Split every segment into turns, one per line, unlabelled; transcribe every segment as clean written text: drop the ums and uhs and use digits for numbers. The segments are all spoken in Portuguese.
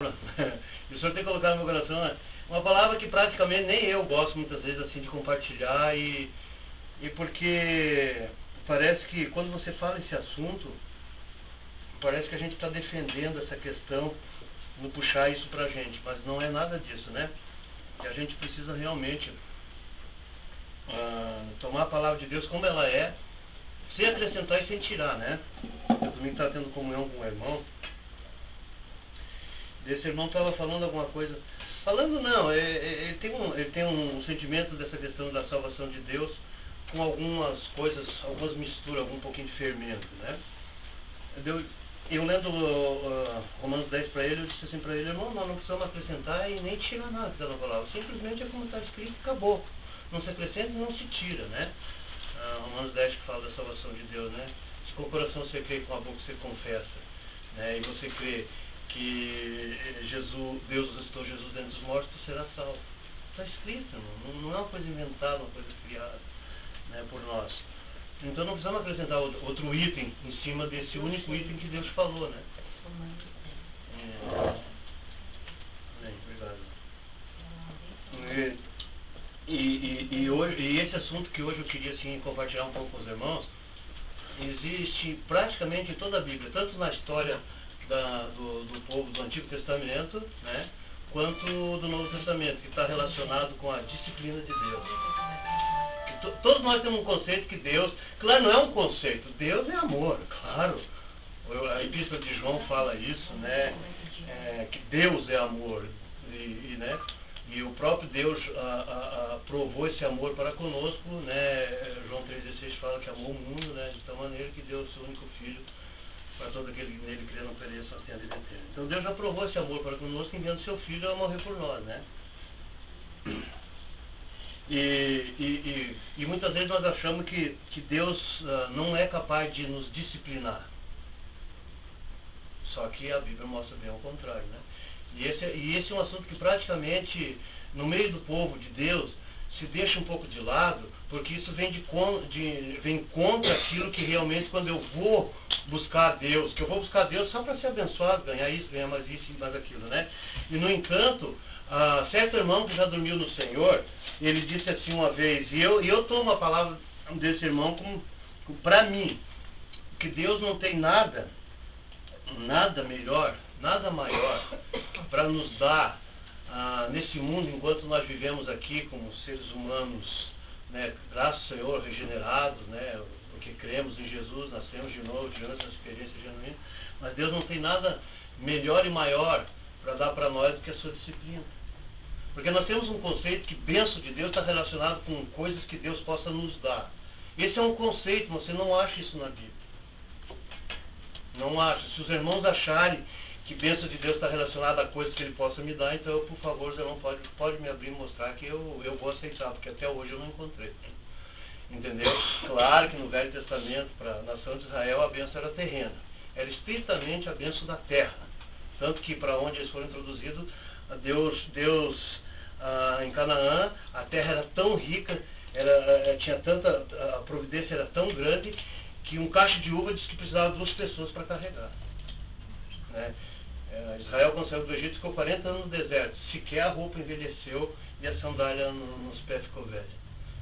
E o Senhor tem colocado no meu coração uma palavra que praticamente nem eu gosto muitas vezes assim de compartilhar, e porque parece que quando você fala esse assunto, parece que a gente está defendendo essa questão, no puxar isso pra gente, mas não é nada disso, né? Que a gente precisa realmente tomar a palavra de Deus como ela é, sem acrescentar e sem tirar, né? Eu também estava tendo comunhão com um irmão. Esse irmão estava falando alguma coisa. Falando não, ele tem um sentimento dessa questão da salvação de Deus com algumas coisas, algumas misturas, algum pouquinho de fermento, né? Eu lendo Romanos 10 para ele, eu disse assim para ele: irmão, nós não precisamos acrescentar e nem tirar nada da palavra. Simplesmente é como está escrito, acabou. Não se acrescenta e não se tira, né? Romanos 10 que fala da salvação de Deus, né? Se com o coração você crê, com a boca você confessa, né? E você crê que Deus ressuscitou Jesus dentre os mortos, tu será salvo. Está escrito, não é uma coisa inventada, uma coisa criada, né, por nós. Então não precisamos acrescentar outro item em cima desse único item que Deus falou, né? Obrigado. E esse assunto que hoje eu queria assim, compartilhar um pouco com os irmãos, existe praticamente em toda a Bíblia, tanto na história do povo do Antigo Testamento, né, quanto do Novo Testamento, que está relacionado com a disciplina de Deus. Todos nós temos um conceito que Deus, claro, não é um conceito, Deus é amor, claro. A Epístola de João fala isso, né, que Deus é amor, né, e o próprio Deus provou esse amor para conosco, né. João 3,16 fala que amou o mundo, né, de tal maneira que deu o seu único filho, para todo aquele que nele crê não pereça, mas tenha a vida eterna. Então Deus já provou esse amor para conosco, enviando seu filho a morrer por nós, né? E muitas vezes nós achamos que Deus não é capaz de nos disciplinar. Só que a Bíblia mostra bem ao contrário, né? E esse é um assunto que praticamente, no meio do povo de Deus, se deixa um pouco de lado, porque isso vem contra aquilo que realmente, quando eu vou buscar Deus, que eu vou buscar Deus só para ser abençoado, ganhar isso, ganhar mais isso e mais aquilo, né? E no entanto, certo irmão que já dormiu no Senhor, ele disse assim uma vez, e eu tomo a palavra desse irmão como para mim, que Deus não tem nada melhor, nada maior para nos dar nesse mundo, enquanto nós vivemos aqui como seres humanos, né, graças ao Senhor, regenerados, né, porque cremos em Jesus, nascemos de novo, tivemos essa experiência genuína, mas Deus não tem nada melhor e maior para dar para nós do que a sua disciplina. Porque nós temos um conceito que bênção de Deus está relacionado com coisas que Deus possa nos dar. Esse é um conceito, você não acha isso na Bíblia. Não acha. Se os irmãos acharem que bênção de Deus está relacionada a coisas que Ele possa me dar, então, por favor, os irmãos pode me abrir e mostrar que eu vou aceitar, porque até hoje eu não encontrei. Entendeu? Claro que no Velho Testamento, para a nação de Israel, a bênção era terrena. Era estritamente a bênção da terra. Tanto que para onde eles foram introduzidos, Deus em Canaã, a terra era tão rica, tinha tanta, a providência era tão grande, que um cacho de uva disse que precisava de 2 pessoas para carregar. Né? Israel, quando saiu do Egito, ficou 40 anos no deserto. Sequer a roupa envelheceu e a sandália nos pés ficou velha.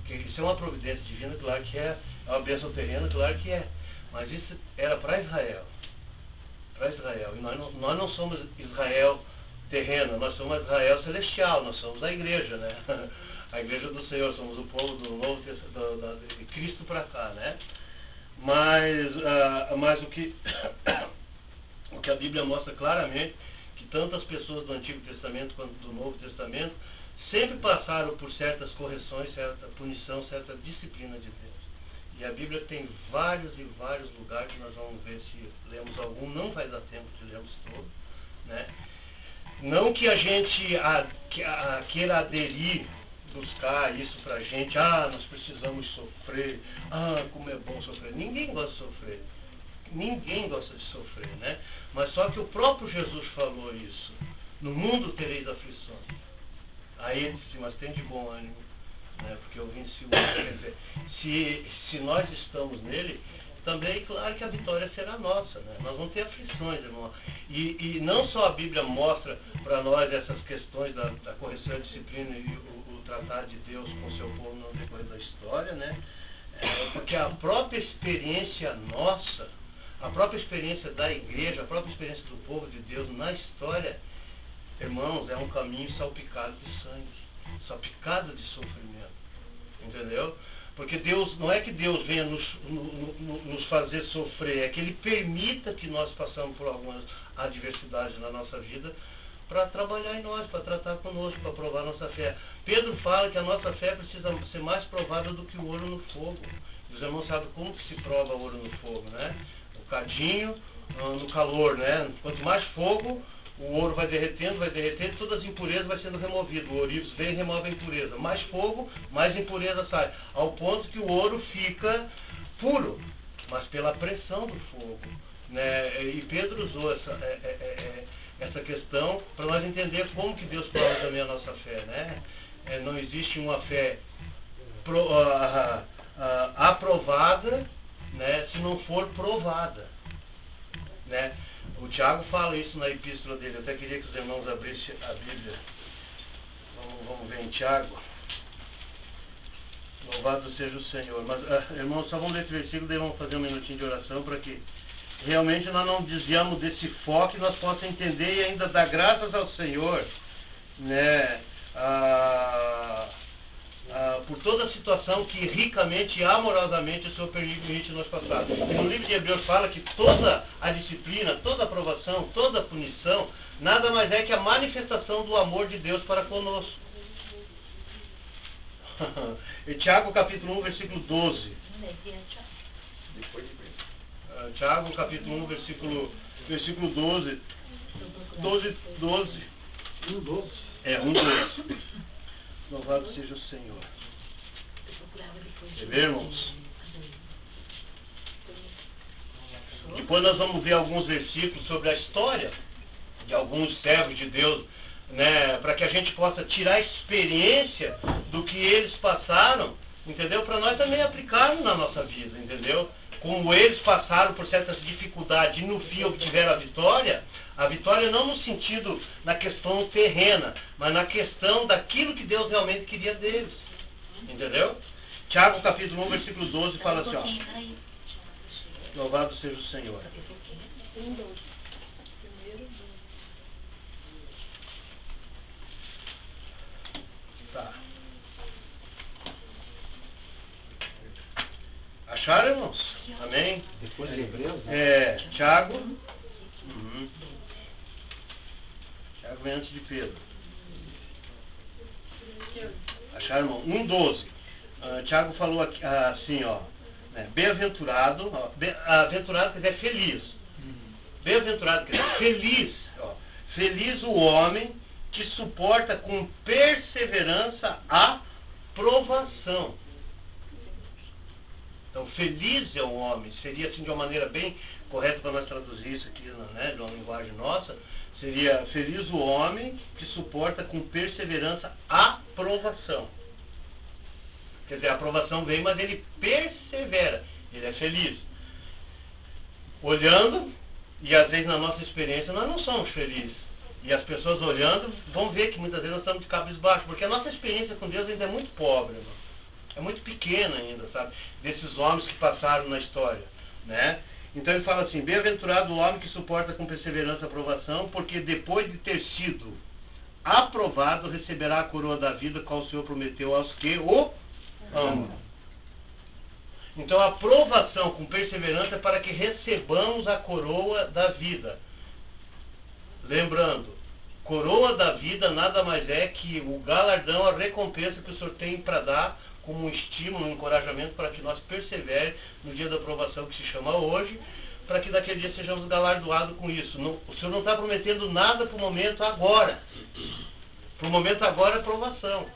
Isso é uma providência divina, claro que é uma bênção terrena, claro que é. Mas isso era para Israel. Para Israel. E nós não somos Israel terreno, nós somos Israel celestial, nós somos a igreja, né? A igreja do Senhor, somos o povo do Novo Testamento, de Cristo para cá, né? Mas o que a Bíblia mostra claramente, que tanto as pessoas do Antigo Testamento quanto do Novo Testamento sempre passaram por certas correções, certa punição, certa disciplina de Deus. E a Bíblia tem vários e vários lugares, nós vamos ver se lemos algum, não vai dar tempo de lermos todo, né? Não que a gente queira aderir, buscar isso pra gente, nós precisamos sofrer, como é bom sofrer. Ninguém gosta de sofrer. Ninguém gosta de sofrer, né? Mas só que o próprio Jesus falou isso. No mundo tereis aflições. Aí ele disse, mas tem de bom ânimo, né? Porque eu venci o mundo. Quer dizer, se nós estamos nele, também, claro que a vitória será nossa, né? Nós vamos ter aflições, irmão. E não só a Bíblia mostra para nós essas questões da correção e disciplina e o tratar de Deus com o seu povo no decorrer da história, né? Porque a própria experiência nossa, a própria experiência da igreja, a própria experiência do povo de Deus na história, irmãos, é um caminho salpicado de sangue, salpicado de sofrimento, entendeu? Porque Deus, não é que Deus venha nos fazer sofrer, é que Ele permita que nós passamos por algumas adversidades na nossa vida para trabalhar em nós, para tratar conosco, para provar nossa fé. Pedro fala que a nossa fé precisa ser mais provada do que o ouro no fogo. Os irmãos sabem como que se prova o ouro no fogo, né? O cadinho no calor, né? Quanto mais fogo, o ouro vai derretendo, todas as impurezas vai sendo removidas. O ourives vem e remove a impureza. Mais fogo, mais impureza sai. Ao ponto que o ouro fica puro, mas pela pressão do fogo, né? E Pedro usou essa questão para nós entender como que Deus prova também a nossa fé, né? Não existe uma fé aprovada, né, se não for provada, né? O Tiago fala isso na epístola dele. Eu até queria que os irmãos abrissem a Bíblia. Vamos ver em Tiago. Louvado seja o Senhor. Mas, irmãos, só vamos ler esse versículo, daí vamos fazer um minutinho de oração para que realmente nós não desviamos desse foco e nós possamos entender e ainda dar graças ao Senhor, né? Por toda a situação que ricamente e amorosamente o Senhor permite nós passar. E no livro de Hebreus fala que toda a disciplina, toda a aprovação, toda a punição, nada mais é que a manifestação do amor de Deus para conosco. E Tiago capítulo 1, versículo 12. Tiago capítulo 1, versículo 12. 12.
1:12.
1:12. Louvado seja o Senhor. Quer ver, irmãos? Depois nós vamos ver alguns versículos sobre a história de alguns servos de Deus, né, para que a gente possa tirar a experiência do que eles passaram, entendeu? Para nós também aplicarmos na nossa vida, entendeu? Como eles passaram por certas dificuldades e no fim obtiveram a vitória não no sentido, na questão terrena, mas na questão daquilo que Deus realmente queria deles, entendeu? Tiago capítulo 1, versículo 12 fala assim, ó: louvado seja o Senhor. Tá. Acharam, irmãos? Amém?
Depois de Hebreus, né?
Tiago. Tiago vem antes de Pedro. Acharam, irmão? 1:12. Tiago falou aqui, assim, ó, né? Bem-aventurado, aventurado quer dizer feliz. Bem-aventurado quer dizer feliz, ó. Feliz o homem que suporta com perseverança a provação. Então, feliz é o homem, seria assim de uma maneira bem correta para nós traduzir isso aqui, né, de uma linguagem nossa, seria feliz o homem que suporta com perseverança a provação. Quer dizer, a aprovação vem, mas ele persevera, ele é feliz. Olhando, e às vezes na nossa experiência nós não somos felizes. E as pessoas olhando vão ver que muitas vezes nós estamos de cabisbaixo, porque a nossa experiência com Deus ainda é muito pobre, irmão. É muito pequena ainda, sabe? Desses homens que passaram na história, né? Então ele fala assim: bem-aventurado o homem que suporta com perseverança a provação, porque depois de ter sido aprovado, receberá a coroa da vida, qual o Senhor prometeu aos que o amam. Então a provação com perseverança é para que recebamos a coroa da vida. Lembrando, coroa da vida nada mais é que o galardão, a recompensa que o Senhor tem para dar como um estímulo, um encorajamento para que nós perseveremos no dia da aprovação que se chama hoje, para que daquele dia sejamos galardoados com isso. O Senhor não está prometendo nada para o momento agora. Para o momento agora é aprovação.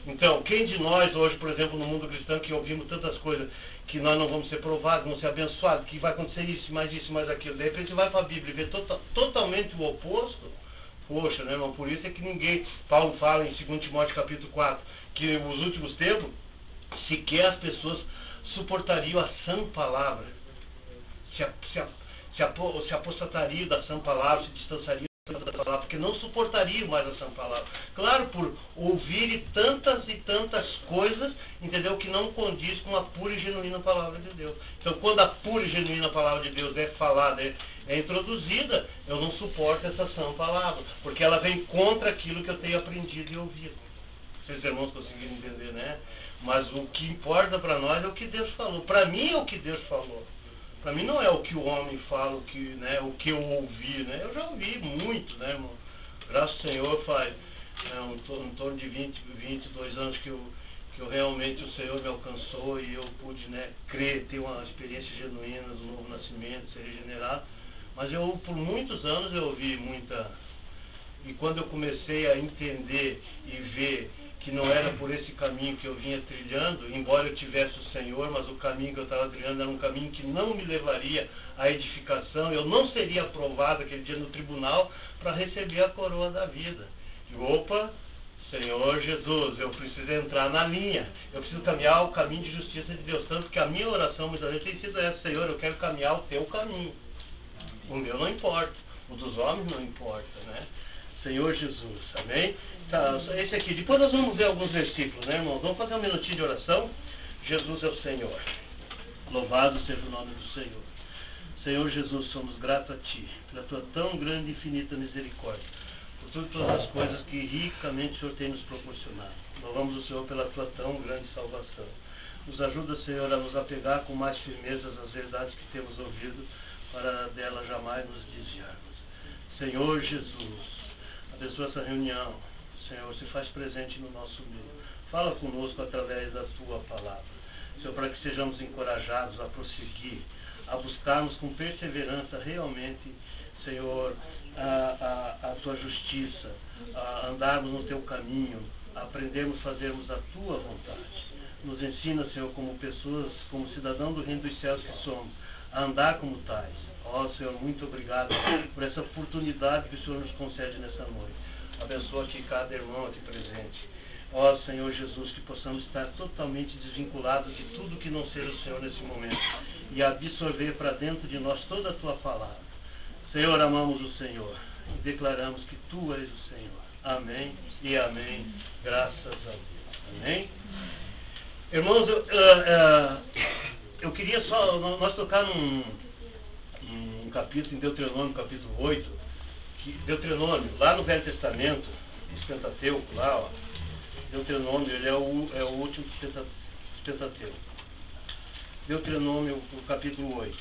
Então, quem de nós hoje, por exemplo, no mundo cristão, que ouvimos tantas coisas, que nós não vamos ser provados, vamos ser abençoados, que vai acontecer isso, mais aquilo, de repente vai para a Bíblia e vê totalmente o oposto, poxa, né, irmão? Por isso é que ninguém, Paulo fala em 2 Timóteo capítulo 4, que nos últimos tempos, sequer as pessoas suportariam a sã palavra, se apostatariam da sã palavra, se distanciariam da palavra, porque não suportariam mais a sã palavra. Claro, por ouvirem tantas e tantas coisas, entendeu, que não condiz com a pura e genuína palavra de Deus. Então, quando a pura e genuína palavra de Deus é falada, é introduzida, eu não suporto essa sã palavra, porque ela vem contra aquilo que eu tenho aprendido e ouvido. Vocês irmãos conseguiram entender, né? Mas o que importa para nós é o que Deus falou. Para mim é o que Deus falou. Para mim não é o que o homem fala, o que eu ouvi, né? Eu já ouvi muito, né, irmão? Graças ao Senhor, faz em torno de 22 anos que eu realmente, o Senhor me alcançou e eu pude, né, crer, ter uma experiência genuína do novo nascimento, ser regenerado. Mas por muitos anos eu ouvi muita... E quando eu comecei a entender e ver que não era por esse caminho que eu vinha trilhando, embora eu tivesse o Senhor, mas o caminho que eu estava trilhando era um caminho que não me levaria à edificação, eu não seria aprovado aquele dia no tribunal para receber a coroa da vida. E opa, Senhor Jesus, eu preciso entrar na linha, eu preciso caminhar o caminho de justiça de Deus, tanto que a minha oração muitas vezes tem sido essa: Senhor, eu quero caminhar o teu caminho, o meu não importa, o dos homens não importa, né? Senhor Jesus, amém? Tá, esse aqui, depois nós vamos ver alguns versículos, né, irmãos? Vamos fazer um minutinho de oração. Jesus é o Senhor, louvado seja o nome do Senhor. Senhor Jesus, somos gratos a Ti, pela Tua tão grande e infinita misericórdia, por todas as coisas que ricamente o Senhor tem nos proporcionado. Louvamos o Senhor pela Tua tão grande salvação. Nos ajuda, Senhor, a nos apegar com mais firmeza às verdades que temos ouvido, para dela jamais nos desviarmos. Senhor Jesus, abençoa essa reunião. Senhor, se faz presente no nosso meio. Fala conosco através da Tua palavra. Senhor, para que sejamos encorajados a prosseguir, a buscarmos com perseverança realmente, Senhor, a Tua justiça, a andarmos no Teu caminho, a aprendermos a fazermos a Tua vontade. Nos ensina, Senhor, como pessoas, como cidadão do reino dos céus que somos, a andar como tais. Ó Senhor, muito obrigado por essa oportunidade que o Senhor nos concede nessa noite. Abençoa aqui cada irmão aqui presente. Ó Senhor Jesus, que possamos estar totalmente desvinculados de tudo que não seja o Senhor nesse momento e absorver para dentro de nós toda a Tua palavra. Senhor, amamos o Senhor e declaramos que Tu és o Senhor. Amém e amém. Graças a Deus. Amém. Irmãos, eu queria só nós tocar num capítulo, em Deuteronômio, capítulo 8, que Deuteronômio, lá no Velho Testamento, os Pentateuco, lá, ó, Deuteronômio, ele é o último Pentateuco. Deuteronômio, o capítulo 8.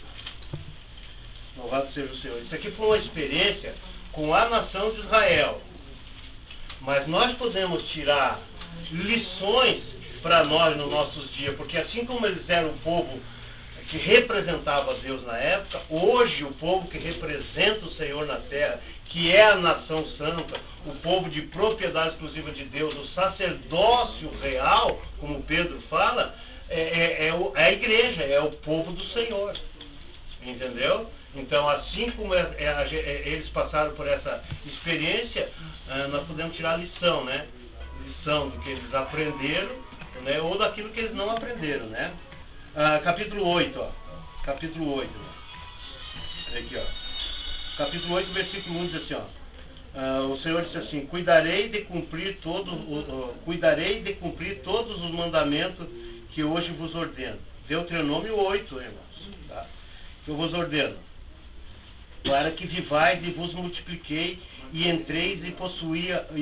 Louvado seja o Senhor. Isso aqui foi uma experiência com a nação de Israel. Mas nós podemos tirar lições para nós nos nossos dias, porque assim como eles eram o povo que representava Deus na época, hoje o povo que representa o Senhor na terra, que é a nação santa, o povo de propriedade exclusiva de Deus, o sacerdócio real, como Pedro fala, é a igreja, é o povo do Senhor. Entendeu? Então, assim como eles passaram por essa experiência, nós podemos tirar a lição, né? Lição do que eles aprenderam, né? Ou daquilo que eles não aprenderam, né? Capítulo 8, ó. Capítulo 8. Olha aqui, ó. Capítulo 8, versículo 1 diz assim, ó. O Senhor disse assim: cuidarei de cumprir todos os mandamentos que hoje vos ordeno. Deuteronômio 8, irmãos. Tá? Que eu vos ordeno. Para que vivais e vos multipliquei e entreis e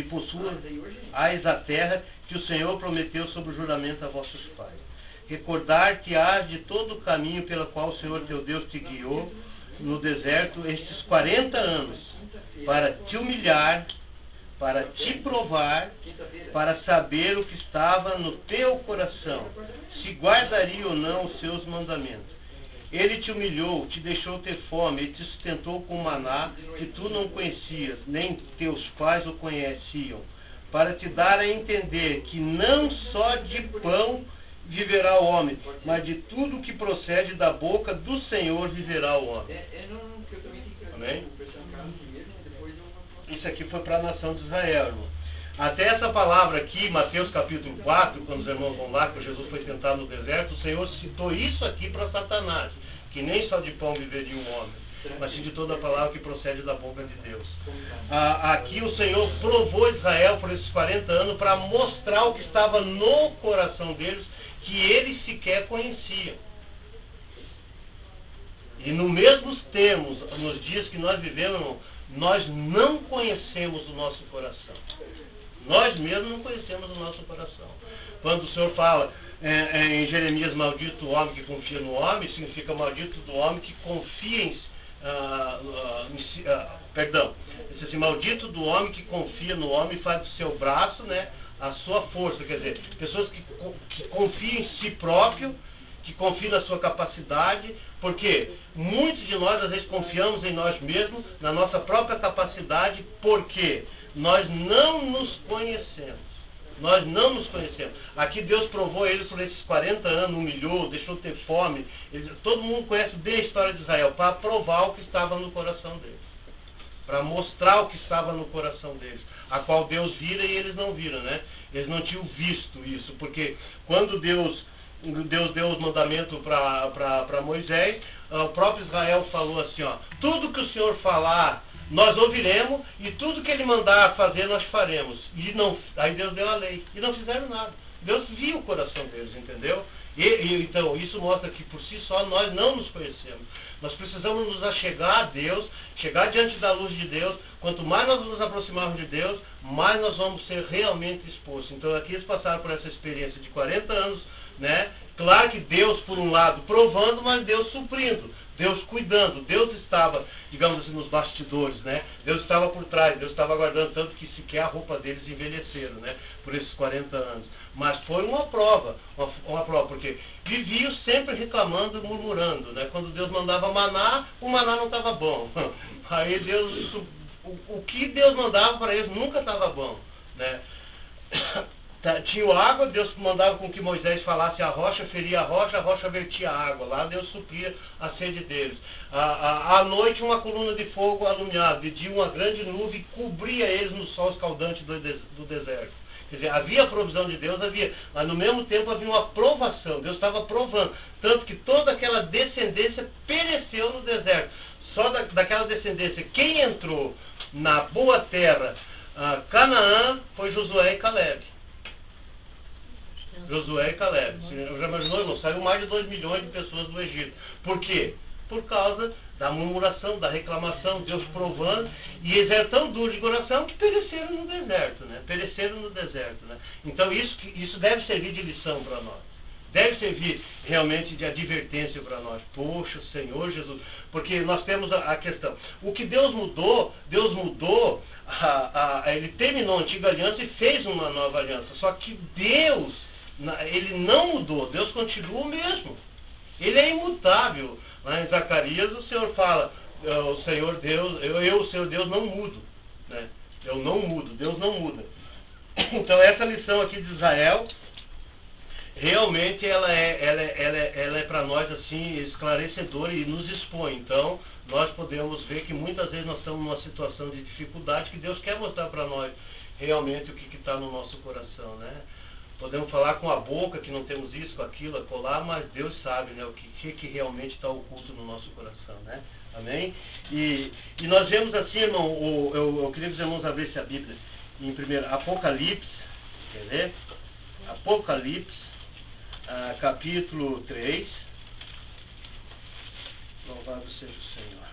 possuais a terra que o Senhor prometeu sob o juramento a vossos pais. Recordar-te-ás de todo o caminho pelo qual o Senhor teu Deus te guiou no deserto estes 40 anos, para te humilhar, para te provar, para saber o que estava no teu coração, se guardaria ou não os seus mandamentos. Ele te humilhou, te deixou ter fome, e te sustentou com maná que tu não conhecias, nem teus pais o conheciam, para te dar a entender que não só de pão viverá o homem, mas de tudo que procede da boca do Senhor viverá o homem. Amém? Isso aqui foi para a nação de Israel, irmão. Até essa palavra aqui, Mateus capítulo 4, quando os irmãos vão lá, que Jesus foi tentado no deserto, o Senhor citou isso aqui para Satanás, que nem só de pão viveria um homem, mas sim de toda a palavra que procede da boca de Deus. Aqui o Senhor provou Israel por esses 40 anos para mostrar o que estava no coração deles, que eles sequer conheciam. E no mesmos termos, nos dias que nós vivemos, nós não conhecemos o nosso coração. Nós mesmos não conhecemos o nosso coração. Quando o Senhor fala em Jeremias, maldito o homem que confia no homem, significa maldito do homem que confia em diz assim, maldito do homem que confia no homem e faz do seu braço, né, a sua força. Quer dizer, pessoas que confiam em si próprio, que confiam na sua capacidade, porque muitos de nós às vezes confiamos em nós mesmos, na nossa própria capacidade, porque nós não nos conhecemos. Nós não nos conhecemos. Aqui Deus provou eles por esses 40 anos, humilhou, deixou ter fome. Todo mundo conhece bem a história de Israel, para provar o que estava no coração deles. Para mostrar o que estava no coração deles. A qual Deus vira e eles não viram, né? Eles não tinham visto isso, porque quando Deus deu os mandamentos para Moisés, o próprio Israel falou assim, ó, tudo que o Senhor falar, nós ouviremos, e tudo que Ele mandar fazer, nós faremos. Aí Deus deu a lei, e não fizeram nada. Deus viu o coração deles, entendeu? Então, isso mostra que por si só nós não nos conhecemos. Nós precisamos nos achegar a Deus, chegar diante da luz de Deus. Quanto mais nós nos aproximarmos de Deus, mais nós vamos ser realmente expostos. Então, aqui eles passaram por essa experiência de 40 anos, né? Claro que Deus, por um lado, provando, mas Deus suprindo, Deus cuidando. Deus estava, digamos assim, nos bastidores, né? Deus estava por trás, Deus estava aguardando, tanto que sequer a roupa deles envelheceram, né? Por esses 40 anos. Mas foi uma prova, porque viviam sempre reclamando e murmurando, né? Quando Deus mandava maná, o maná não estava bom. Aí Deus, o que Deus mandava para eles nunca estava bom, né? Tinha água, Deus mandava com que Moisés falasse a rocha, feria a rocha vertia a água. Lá Deus supria a sede deles. À noite uma coluna de fogo alumiava, de dia uma grande nuvem cobria eles no sol escaldante do deserto. Quer dizer, havia a provisão de Deus, mas no mesmo tempo havia uma provação. Deus estava provando, tanto que toda aquela descendência pereceu no deserto. Só daquela descendência, quem entrou na boa terra, Canaã, foi Josué e Caleb. Josué e Caleb. Você já imaginou, irmão? Saiu mais de 2 milhões de pessoas do Egito. Por quê? Por causa da murmuração, da reclamação, Deus provando, e eles eram tão duros de coração que pereceram no deserto, né? Pereceram no deserto, né? Então isso deve servir de lição para nós. Deve servir realmente de advertência para nós. Poxa, Senhor Jesus, porque nós temos a questão. O que Deus mudou, Ele terminou a antiga aliança e fez uma nova aliança. Só que Deus, Ele não mudou, Deus continua o mesmo. Ele é imutável. Lá em Zacarias o Senhor fala, o Senhor Deus, o Senhor Deus não mudo, né? Eu não mudo, Deus não muda. Então essa lição aqui de Israel, realmente ela é para nós assim esclarecedora e nos expõe. Então nós podemos ver que muitas vezes nós estamos numa situação de dificuldade que Deus quer mostrar para nós realmente o que está no nosso coração, né? Podemos falar com a boca que não temos isso, com aquilo, acolá, mas Deus sabe, né, o que realmente está oculto no nosso coração, né? Amém? E nós vemos assim, irmão, eu queria que os irmãos abrissem a Bíblia em primeiro Apocalipse, quer ver? Apocalipse, capítulo 3. Louvado seja o Senhor.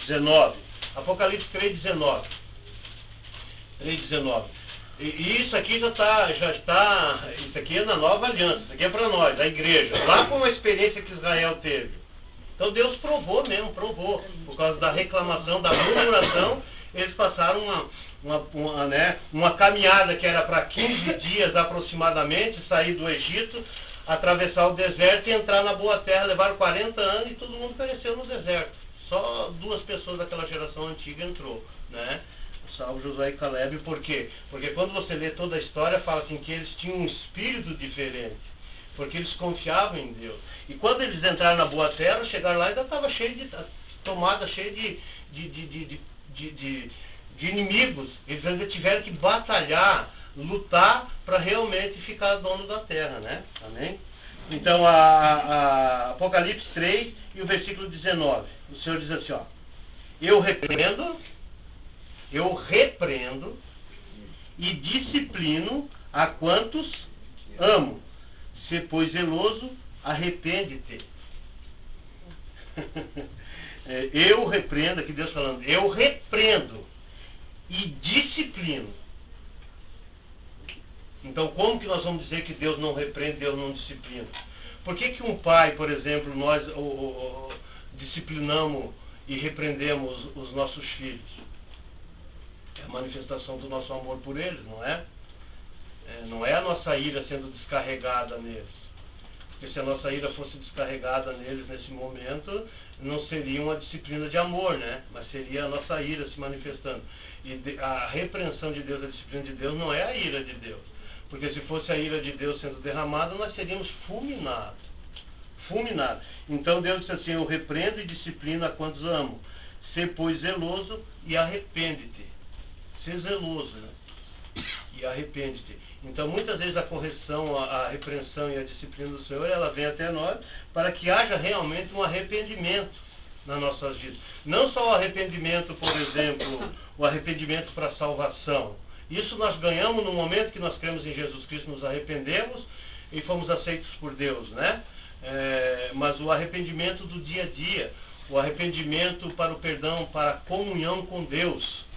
19. Apocalipse 3:19. 3:19. E isso aqui já está, isso aqui é na nova aliança, isso aqui é para nós, a igreja. Lá com a experiência que Israel teve. Então Deus provou, por causa da reclamação, da murmuração, eles passaram uma caminhada que era para 15 dias aproximadamente, sair do Egito, atravessar o deserto e entrar na boa terra. Levaram 40 anos e todo mundo pereceu no deserto. Só 2 pessoas daquela geração antiga entrou, né? Salvo Josué e Caleb. Por quê? Porque quando você lê toda a história, fala assim que eles tinham um espírito diferente, porque eles confiavam em Deus. E quando eles entraram na boa terra, chegaram lá e ainda estava cheio de tomada, cheio de inimigos. Eles ainda tiveram que batalhar, lutar para realmente ficar dono da terra, né? Amém? Então, a Apocalipse 3 e o versículo 19. O Senhor diz assim, ó. Eu repreendo e disciplino a quantos amo. Se pois zeloso, arrepende-te. Eu repreendo, aqui Deus falando, eu repreendo e disciplino. Então, como que nós vamos dizer que Deus não repreende, Deus não disciplina? Por que um pai, por exemplo, nós disciplinamos e repreendemos os nossos filhos? É a manifestação do nosso amor por eles, não é? Não é a nossa ira sendo descarregada neles. Porque se a nossa ira fosse descarregada neles nesse momento, não seria uma disciplina de amor, né? Mas seria a nossa ira se manifestando. E a repreensão de Deus, a disciplina de Deus, não é a ira de Deus. Porque se fosse a ira de Deus sendo derramada, nós seríamos fulminados. Fulminados. Então Deus disse assim, eu repreendo e disciplino a quantos amo. Ser, pois, zeloso e arrepende-te. Ser zeloso, né? E arrepende-te. Então, muitas vezes a correção, a repreensão e a disciplina do Senhor, ela vem até nós para que haja realmente um arrependimento nas nossas vidas. Não só o arrependimento, por exemplo, o arrependimento para a salvação. Isso nós ganhamos no momento que nós cremos em Jesus Cristo, nos arrependemos e fomos aceitos por Deus, né? Mas o arrependimento do dia a dia, o arrependimento para o perdão, para a comunhão com Deus.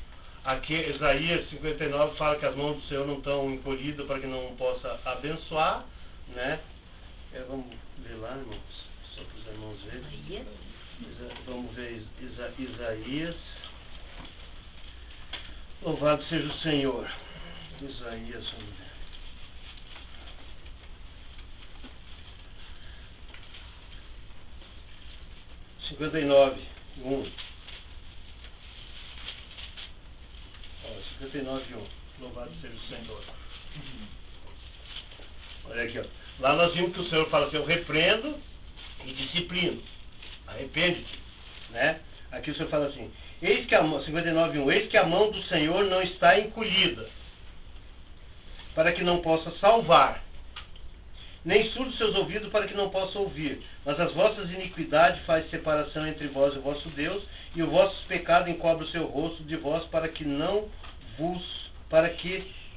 Aqui, Isaías 59 fala que as mãos do Senhor não estão encolhidas para que não possa abençoar, né? Vamos ler lá, irmãos, só para os irmãos verem. Vamos ver Isaías. Louvado seja o Senhor. Isaías, vamos ver. Cinquenta e nove, 1. 59:1. Louvado seja o Senhor. Olha aqui, ó. Lá nós vimos que o Senhor fala assim, eu repreendo e disciplino. Arrepende-te, né? Aqui o Senhor fala assim, 59:1, eis que a mão do Senhor não está encolhida, para que não possa salvar, nem surdos seus ouvidos para que não possa ouvir, mas as vossas iniquidades faz separação entre vós e o vosso Deus, e o vosso pecado encobre o seu rosto de vós para que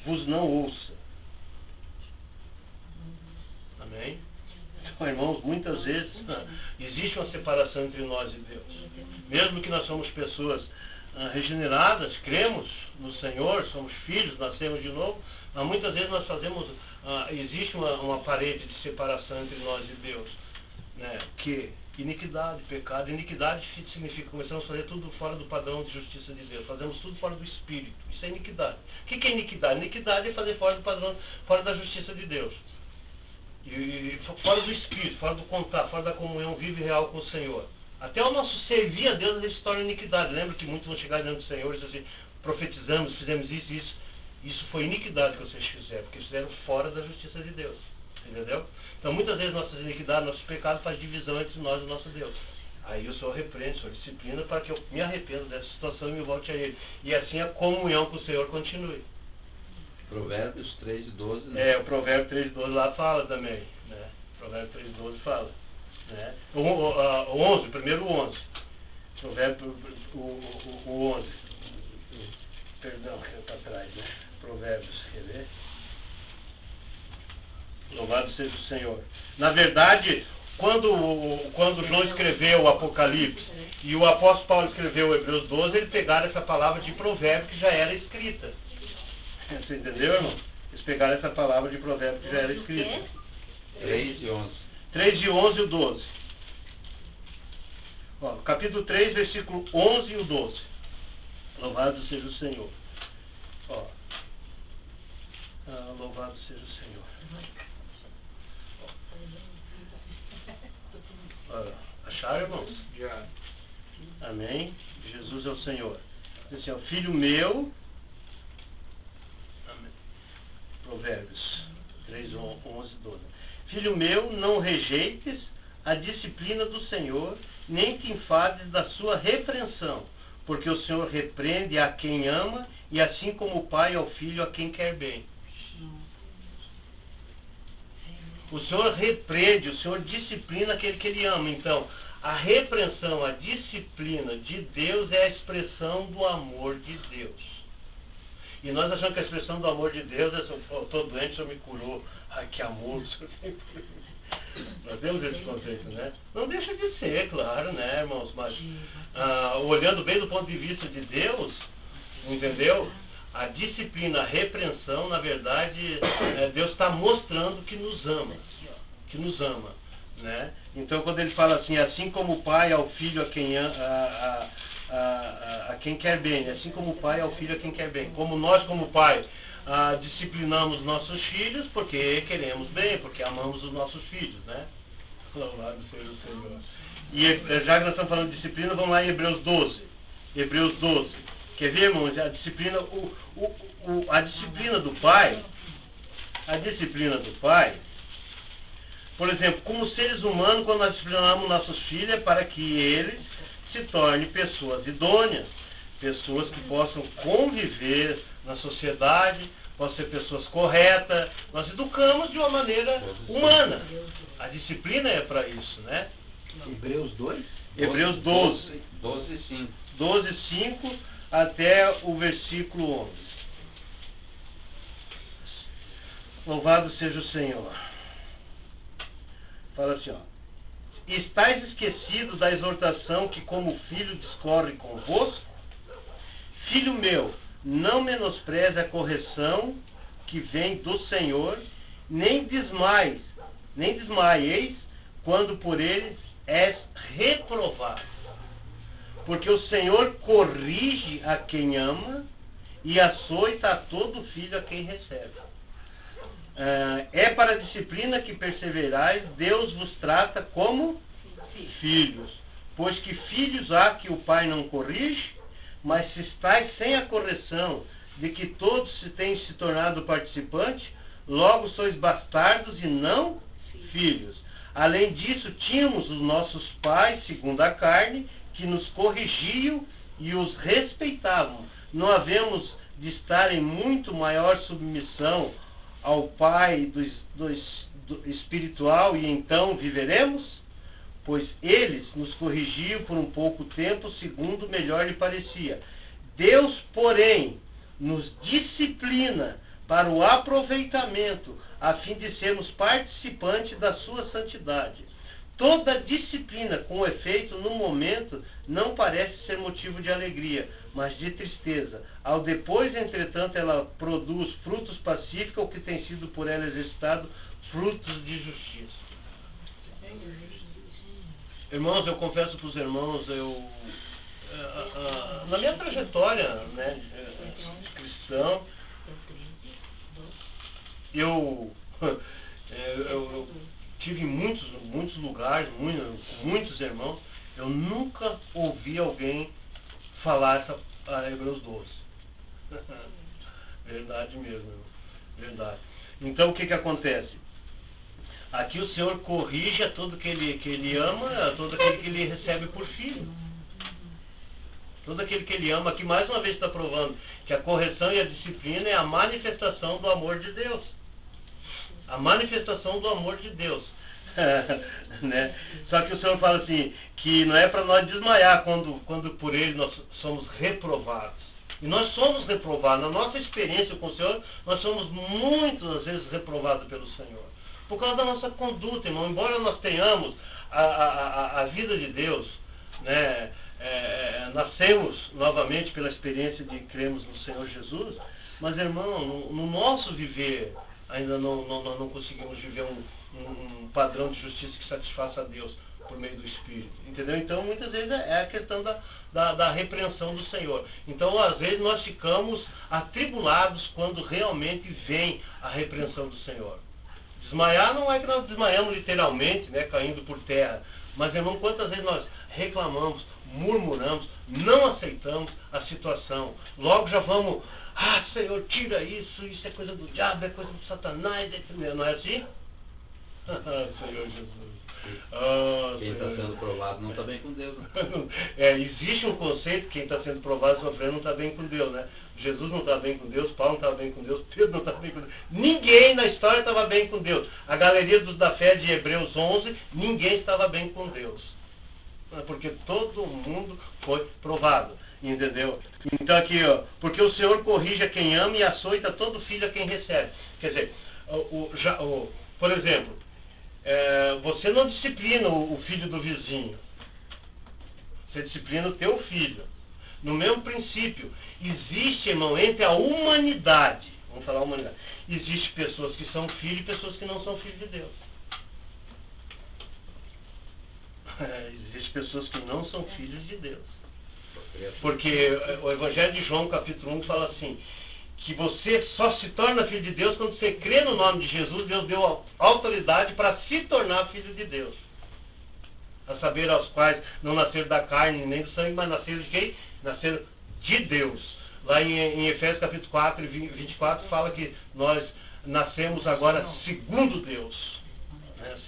vos não ouça. Amém? Então, irmãos, muitas vezes existe uma separação entre nós e Deus. Mesmo que nós somos pessoas regeneradas, cremos no Senhor, somos filhos, nascemos de novo, mas muitas vezes nós fazemos, existe uma parede de separação entre nós e Deus, né? Que iniquidade, pecado, iniquidade significa começamos a fazer tudo fora do padrão de justiça de Deus, fazemos tudo fora do Espírito, isso é iniquidade. O que é iniquidade? Iniquidade é fazer fora do padrão, fora da justiça de Deus. E fora do Espírito, fora do contato, fora da comunhão viva e real com o Senhor. Até o nosso servir a Deus se torna iniquidade. Lembra que muitos vão chegar diante do Senhor e dizer assim, profetizamos, fizemos isso e isso. Isso foi iniquidade que vocês fizeram, porque fizeram fora da justiça de Deus. Entendeu? Então muitas vezes nossas iniquidades, nossos pecados fazem divisão entre nós e o nosso Deus. Aí o Senhor repreende, o Senhor disciplina para que eu me arrependa dessa situação e me volte a Ele. E assim a comunhão com o Senhor continue.
Provérbios 3:12, né?
O Provérbio 3:12 lá fala também, né? Provérbio 3:12 fala, né? O 11, primeiro o 11. Provérbio, o 11. Perdão, que está atrás, né? Provérbios, quer ver? Louvado seja o Senhor. Na verdade, quando João escreveu o Apocalipse e o apóstolo Paulo escreveu o Hebreus 12, eles pegaram essa palavra de provérbio que já era escrita. Você entendeu, irmão? Eles pegaram essa palavra de provérbio que já era escrita.
3:11.
3:11 e o 12. Ó, capítulo 3, versículo 11 e o 12. Louvado seja o Senhor. Ó. Louvado seja o Senhor. Acharam, irmãos?
Já.
Amém? Jesus é o Senhor. Diz assim, ó, filho meu. Amém. Provérbios 3, 11, 12. Filho meu, não rejeites a disciplina do Senhor, nem te enfades da sua repreensão, porque o Senhor repreende a quem ama, e assim como o pai ao filho a quem quer bem. O Senhor repreende, o Senhor disciplina aquele que Ele ama. Então, a repreensão, a disciplina de Deus é a expressão do amor de Deus. E nós achamos que a expressão do amor de Deus é: eu estou doente, o Senhor me curou. Ai, que amor, o Senhor me curou. Nós temos esse conceito, né? Não deixa de ser, claro, né, irmãos? Mas, olhando bem do ponto de vista de Deus, entendeu? A disciplina, a repreensão, na verdade, Deus está mostrando que nos ama. Que nos ama, né? Então, quando ele fala assim: assim como o pai ao filho a quem quer bem, assim como o pai ao filho a quem quer bem. Como nós, como pai, disciplinamos nossos filhos porque queremos bem, porque amamos os nossos filhos, né? Louvado seja o Senhor. E já que nós estamos falando de disciplina, vamos lá em Hebreus 12. Hebreus 12. Quer ver, irmãos? A disciplina, a disciplina do pai, por exemplo, como seres humanos, quando nós disciplinamos nossos filhos, é para que eles se tornem pessoas idôneas, pessoas que possam conviver na sociedade, possam ser pessoas corretas. Nós educamos de uma maneira humana. A disciplina é para isso, né?
Hebreus 2?
Hebreus 12. 12, 5 até o versículo 11. Louvado seja o Senhor. Fala assim, ó: estáis esquecidos da exortação que como filho discorre convosco? Filho meu, não menospreze a correção que vem do Senhor, nem desmaieis quando por eles és reprovado. Porque o Senhor corrige a quem ama e açoita a todo filho a quem recebe. É para a disciplina que perseverais, Deus vos trata como filhos. Pois que filhos há que o pai não corrige? Mas se estáis sem a correção de que todos se têm se tornado participantes, logo sois bastardos e não filhos. Além disso, tínhamos os nossos pais, segundo a carne, que nos corrigiam e os respeitavam. Não havemos de estar em muito maior submissão ao Pai do espiritual e então viveremos? Pois eles nos corrigiam por um pouco tempo, segundo melhor lhe parecia. Deus, porém, nos disciplina para o aproveitamento, a fim de sermos participantes da sua santidade. Toda disciplina, com efeito, no momento, não parece ser motivo de alegria, mas de tristeza. Ao depois, entretanto, ela produz frutos pacíficos, o que tem sido por ela exercitado, frutos de justiça. Irmãos, eu confesso para os irmãos, na minha trajetória, né, de cristão, eu tive em muitos lugares, muitos irmãos, eu nunca ouvi alguém falar Hebreus 12. Verdade mesmo, irmão. Verdade. Então, o que acontece? Aqui o Senhor corrige a todo que ele ama, a todo aquele que ele recebe por filho. Todo aquele que ele ama. Aqui mais uma vez está provando que a correção e a disciplina é a manifestação do amor de Deus. A manifestação do amor de Deus. Né? Só que o Senhor fala assim, que não é para nós desmaiar quando por ele nós somos reprovados. E nós somos reprovados. Na nossa experiência com o Senhor, nós somos muitas vezes reprovados pelo Senhor. Por causa da nossa conduta, irmão. Embora nós tenhamos a vida de Deus, né? Nascemos novamente pela experiência de cremos no Senhor Jesus, mas, irmão, no nosso viver, ainda não conseguimos viver um padrão de justiça que satisfaça a Deus por meio do Espírito, entendeu? Então, muitas vezes é a questão da repreensão do Senhor. Então, às vezes, nós ficamos atribulados quando realmente vem a repreensão do Senhor. Desmaiar não é que nós desmaiamos literalmente, né, caindo por terra, mas, irmão, quantas vezes nós reclamamos, murmuramos, não aceitamos a situação, logo já vamos: Senhor, tira isso é coisa do diabo, é coisa do Satanás, não é assim? Senhor Jesus.
Quem está sendo provado não está bem com Deus. Né?
Existe um conceito, quem está sendo provado sofrendo não está bem com Deus, né? Jesus não está bem com Deus, Paulo não estava bem com Deus, Pedro não estava bem com Deus. Ninguém na história estava bem com Deus. A galeria dos da fé de Hebreus 11, ninguém estava bem com Deus. Porque todo mundo foi provado, entendeu? Então aqui, ó, porque o Senhor corrige a quem ama e açoita todo filho a quem recebe. Quer dizer, por exemplo, você não disciplina o filho do vizinho. Você disciplina o teu filho. No mesmo princípio, existe, irmão, entre a humanidade, vamos falar humanidade, existe pessoas que são filhos e pessoas que não são filhos de Deus. Existem pessoas que não são filhos de Deus. Porque o Evangelho de João, capítulo 1, fala assim, que você só se torna filho de Deus quando você crê no nome de Jesus. Deus deu autoridade para se tornar filho de Deus. A saber, aos quais não nasceram da carne nem do sangue, mas nasceram de quem? Nasceram de Deus. Lá em Efésios capítulo 4 e 24 fala que nós nascemos agora segundo Deus.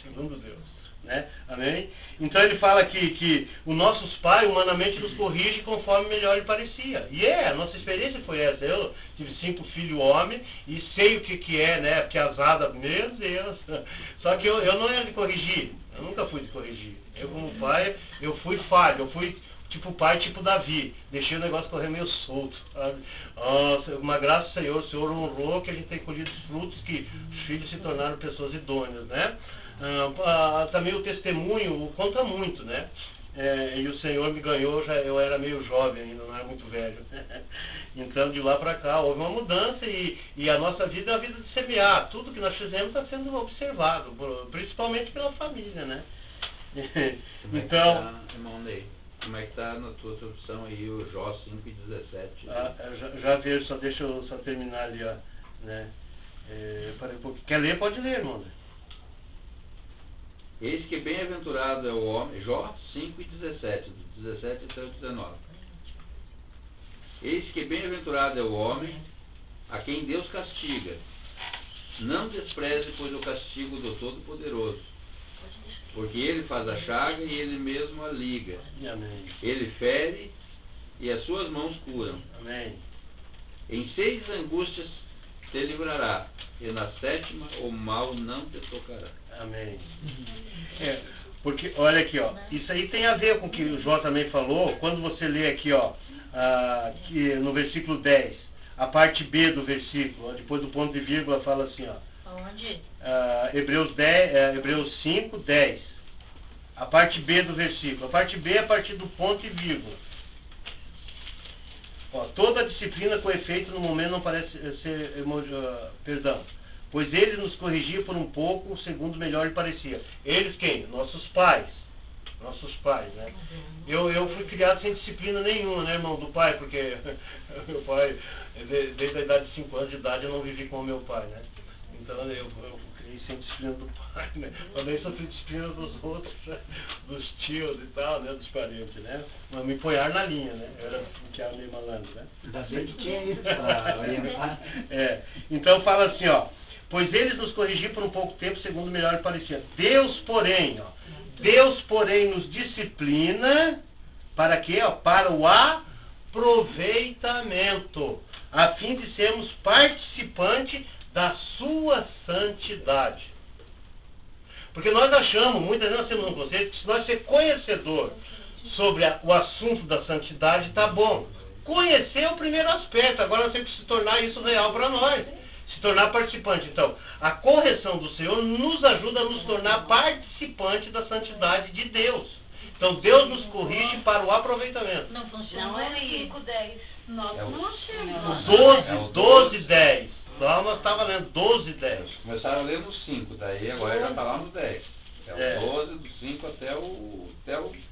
Segundo Deus. Né? Amém? Então ele fala que os nossos pais humanamente nos corrigem conforme melhor lhe parecia. E a nossa experiência foi essa. Eu tive 5 filhos homens e sei o que é, né? Porque asada, meu Deus. Só que eu não era de corrigir. Eu nunca fui de corrigir. Eu como pai, eu fui falho. Eu fui tipo pai, tipo Davi. Deixei o negócio correr meio solto. Sabe? Uma graça ao Senhor. O Senhor honrou que a gente tem colhido os frutos que os filhos se tornaram pessoas idôneas, né? Também o testemunho conta muito, né? E o Senhor me ganhou, eu era meio jovem ainda, não era muito velho. Então de lá para cá houve uma mudança e a nossa vida é a vida de semear. Tudo que nós fizemos está sendo observado, principalmente pela família, né?
Então, irmão Ney, como é que está na tua tradução aí o Jó 5:17?
Já vejo, deixa eu só terminar ali, ó, né? Parei um pouquinho. Quer ler? Pode ler, irmão.
Eis que bem-aventurado é o homem, Jó 5:17, do 17 até o 19. Eis que bem-aventurado é o homem a quem Deus castiga. Não despreze, pois, o castigo do Todo-Poderoso, porque ele faz a chaga e ele mesmo a liga.
Amém.
Ele fere e as suas mãos curam.
Amém.
Em 6 angústias te livrará, e na 7ª o mal não te tocará.
Amém. Porque, olha aqui, ó, isso aí tem a ver com o que o Jó também falou, quando você lê aqui, ó, que no versículo 10, a parte B do versículo, ó, depois do ponto de vírgula fala assim, ó.
Onde?
Hebreus 5, 10. A parte B do versículo. A parte B é a partir do ponto e vírgula. Ó, toda a disciplina com efeito no momento não parece ser, perdão. Pois ele nos corrigia por um pouco, segundo melhor lhe parecia. Eles quem? Nossos pais. Nossos pais, né? Eu fui criado sem disciplina nenhuma, né, irmão, do pai, porque meu pai, desde a idade de 5 anos de idade, eu não vivi com o meu pai, né? Então eu criei sem disciplina do pai, né? Também sofri disciplina dos outros, né? Dos tios e tal, né? Dos parentes, né? Mas me ponharam na linha, né? Eu era um piado meio malandro, né?
Da gente tinha isso para orientar.
Então fala assim, ó. Pois eles nos corrigiam por um pouco tempo, segundo melhor lhe parecia. Deus, porém, nos disciplina para quê? Ó, para o aproveitamento, a fim de sermos participantes da sua santidade. Porque nós achamos, muitas vezes nós temos um conceito, que se nós ser conhecedor sobre o assunto da santidade, tá bom. Conhecer é o primeiro aspecto, agora nós temos que se tornar isso real para nós. Se tornar participante. Então, a correção do Senhor nos ajuda a nos tornar participante da santidade de Deus. Então, Deus nos corrige para o aproveitamento.
Não funciona. Não é 5, 10. Nós não
achamos. 12, 10. Lá nós estávamos lendo 12, 10.
Começaram a ler no 5, daí agora já está lá no 10. É o 12, do 5 até o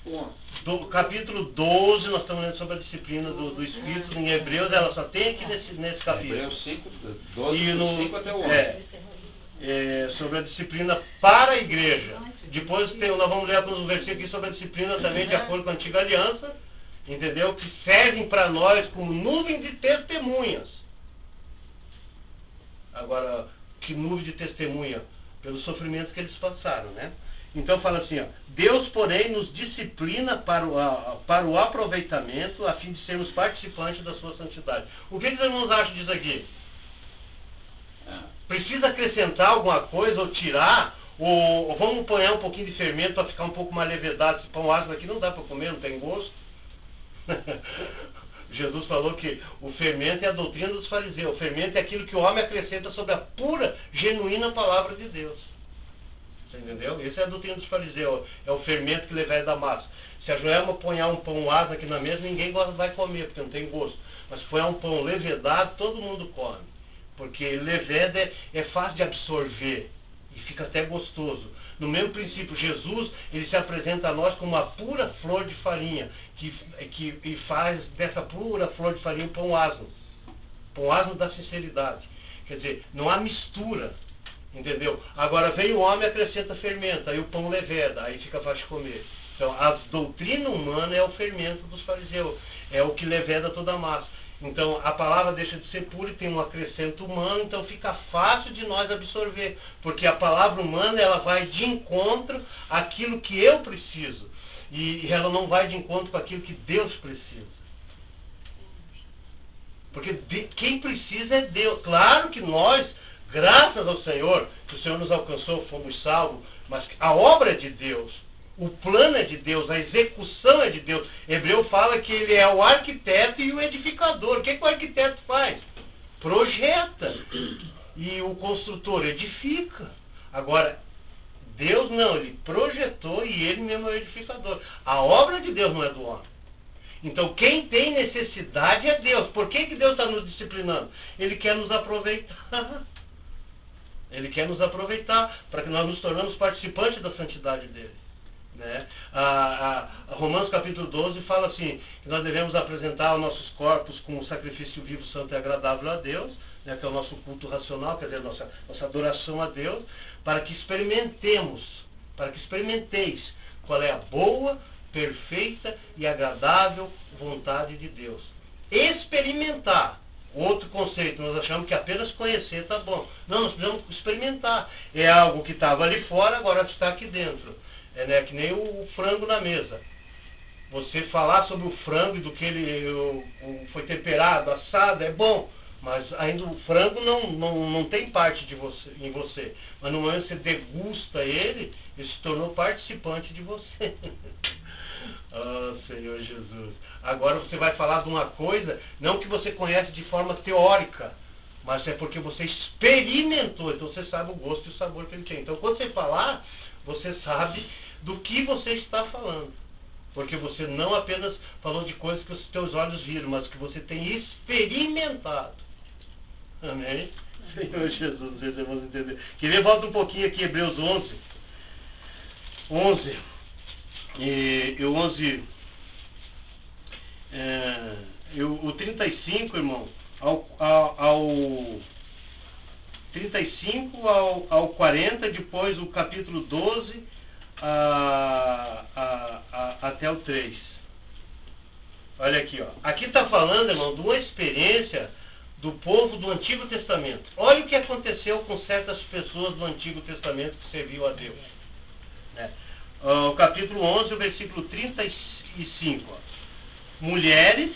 11.
Do capítulo 12, nós estamos lendo sobre a disciplina do Espírito em Hebreus, ela só tem aqui nesse capítulo.
Hebreus 5, 12, do 5 até o 11.
Sobre a disciplina para a igreja. Depois nós vamos ler alguns versículos aqui sobre a disciplina também de acordo com a antiga aliança, entendeu? Que servem para nós como nuvem de testemunhas. Agora, que nuvem de testemunha? Pelo sofrimento que eles passaram, né? Então fala assim, ó, Deus, porém, nos disciplina para o aproveitamento, a fim de sermos participantes da sua santidade. O que os irmãos acham disso aqui? Precisa acrescentar alguma coisa ou tirar? Ou vamos pôr um pouquinho de fermento para ficar um pouco mais levedado? Esse pão ácido aqui não dá para comer, não tem gosto. Jesus falou que o fermento é a doutrina dos fariseus. O fermento é aquilo que o homem acrescenta sobre a pura, genuína palavra de Deus. Você entendeu? Essa é a doutrina dos fariseus. É o fermento que leveda da massa. Se a Joelma ponhar um pão ácido aqui na mesa, ninguém vai comer, porque não tem gosto. Mas se for um pão levedado, todo mundo come. Porque leveda é fácil de absorver. E fica até gostoso. No mesmo princípio, Jesus, ele se apresenta a nós como uma pura flor de farinha, que faz dessa pura flor de farinha um pão asno. Pão asno da sinceridade. Quer dizer, não há mistura, entendeu? Agora vem o homem e acrescenta fermento, aí o pão leveda, aí fica fácil de comer. Então, a doutrina humana é o fermento dos fariseus, é o que leveda toda a massa. Então, a palavra deixa de ser pura e tem um acrescento humano, então fica fácil de nós absorver. Porque a palavra humana, ela vai de encontro àquilo que eu preciso. E ela não vai de encontro com aquilo que Deus precisa. Porque quem precisa é Deus. Claro que nós, graças ao Senhor, que o Senhor nos alcançou, fomos salvos, mas a obra é de Deus. O plano é de Deus, a execução é de Deus. Hebreu fala que ele é o arquiteto e o edificador. O que o arquiteto faz? Projeta. E o construtor edifica. Agora, Deus não, ele projetou e ele mesmo é o edificador. A obra de Deus não é do homem. Então, quem tem necessidade é Deus. Por que Deus está nos disciplinando? Ele quer nos aproveitar. Ele quer nos aproveitar para que nós nos tornamos participantes da santidade dele. Né? Romanos capítulo 12 fala assim, que nós devemos apresentar os nossos corpos como um sacrifício vivo, santo e agradável a Deus, né, que é o nosso culto racional, quer dizer, nossa adoração a Deus, para que experimenteis qual é a boa, perfeita e agradável vontade de Deus. Experimentar. Outro conceito, nós achamos que apenas conhecer está bom. Não, nós precisamos experimentar. É algo que estava ali fora, agora está aqui dentro. É, né, que nem o frango na mesa. Você falar sobre o frango e do que ele foi temperado, assado, é bom. Mas ainda o frango não tem parte em você. Mas no momento que você degusta ele se tornou participante de você. Oh, Senhor Jesus. Agora você vai falar de uma coisa, não que você conhece de forma teórica, mas é porque você experimentou. Então você sabe o gosto e o sabor que ele tem. Então quando você falar, você sabe do que você está falando. Porque você não apenas falou de coisas que os teus olhos viram, mas que você tem experimentado. Amém? Senhor Jesus, vocês vão entender. Queria voltar um pouquinho aqui, Hebreus 11. E o 11... o 35, irmão, ao 35 ao 40, depois o capítulo 12 até o 3. Olha aqui, ó. Aqui está falando, irmão, de uma experiência do povo do Antigo Testamento. Olha o que aconteceu com certas pessoas do Antigo Testamento que serviam a Deus. Né? O capítulo 11, o versículo 35. Ó. Mulheres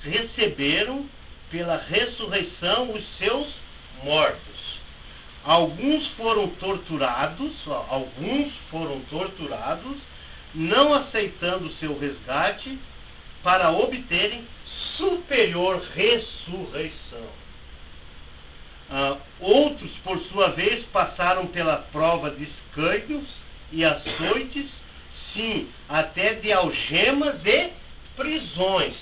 receberam pela ressurreição os seus mortos. Alguns foram torturados, não aceitando o seu resgate, para obterem superior ressurreição. Outros, por sua vez, passaram pela prova de escândalos e açoites, sim, até de algemas e prisões.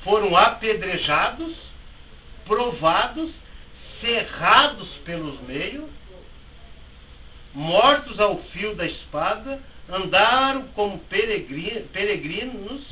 Foram apedrejados, provados, cerrados pelos meios, mortos ao fio da espada, andaram como peregrinos